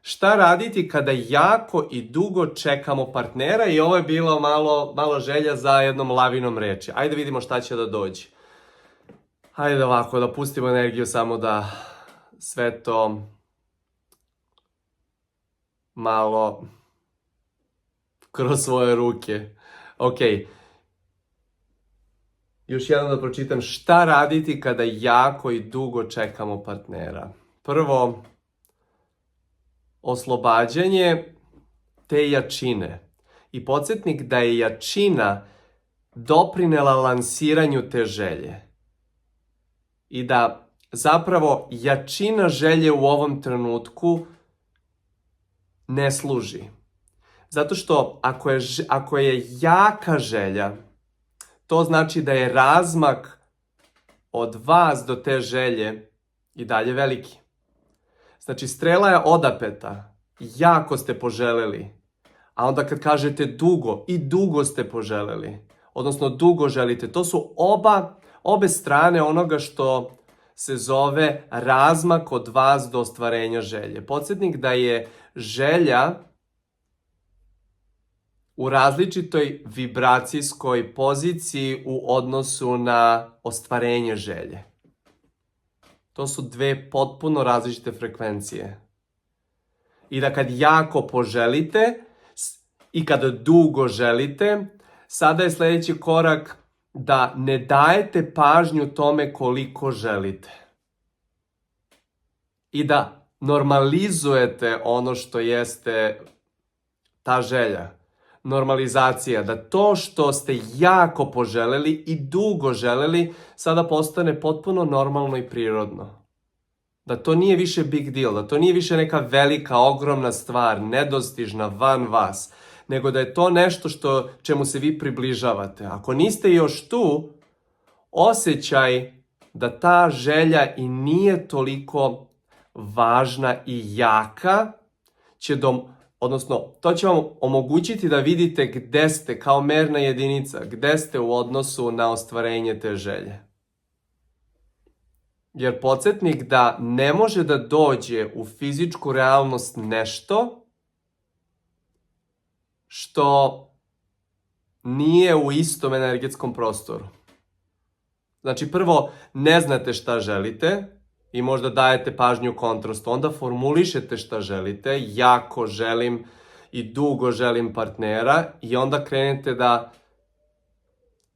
Šta raditi kada jako i dugo čekamo partnera? I ovo je bilo malo želja za jednom lavinom reči. Ajde vidimo šta će da dođe. Ajde ovako, da pustimo energiju samo da sve to malo kroz svoje ruke. Ok. Još jednom da pročitam. Šta raditi kada jako i dugo čekamo partnera? Prvo, oslobađanje te jačine. I podsjetnik da je jačina doprinela lansiranju te želje. I da zapravo jačina želje u ovom trenutku ne služi. Zato što ako je jaka želja, to znači da je razmak od vas do te želje i dalje veliki. Znači, strela je odapeta, jako ste poželeli, a onda kad kažete dugo, i dugo ste poželeli, odnosno dugo želite, to su obe strane onoga što se zove razmak od vas do ostvarenja želje. Podsjetnik da je želja u različitoj vibracijskoj poziciji u odnosu na ostvarenje želje. To su dve potpuno različite frekvencije. I da kad jako poželite i kada dugo želite, sada je sljedeći korak da ne dajete pažnju tome koliko želite. I da normalizujete ono što jeste ta želja. Normalizacija, da to što ste jako poželeli i dugo želeli, sada postane potpuno normalno i prirodno. Da to nije više big deal, da to nije više neka velika, ogromna stvar, nedostižna, van vas, nego da je to nešto čemu se vi približavate. Ako niste još tu, osjećaj da ta želja i nije toliko važna i jaka, odnosno, to će vam omogućiti da vidite gde ste kao merna jedinica, gde ste u odnosu na ostvarenje te želje. Jer podsjetnik da ne može da dođe u fizičku realnost nešto što nije u istom energetskom prostoru. Znači, prvo, ne znate šta želite, i možda dajete pažnju kontrastu, onda formulišete šta želite, jako želim i dugo želim partnera, i onda krenete da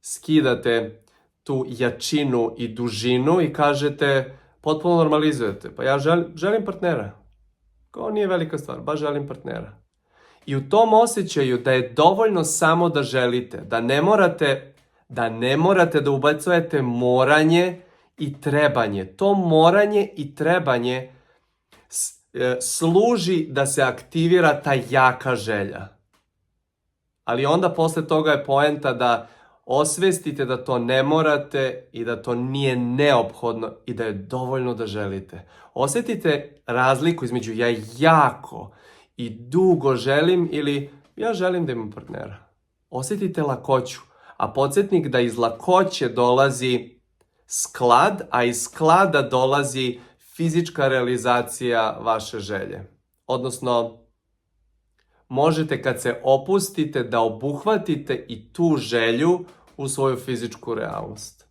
skidate tu jačinu i dužinu i kažete, potpuno normalizujete, pa ja želim partnera. Kao nije velika stvar, baš želim partnera. I u tom osjećaju da je dovoljno samo da želite, da ne morate da ubacujete moranje i trebanje. To moranje i trebanje služi da se aktivira ta jaka želja. Ali onda posle toga je poenta da osvestite da to ne morate i da to nije neophodno i da je dovoljno da želite. Osjetite razliku između ja jako i dugo želim ili ja želim da imam partnera. Osjetite lakoću, a podsjetnik da iz lakoće dolazi sklad, a iz sklada dolazi fizička realizacija vaše želje. Odnosno, možete kad se opustite da obuhvatite i tu želju u svoju fizičku realnost.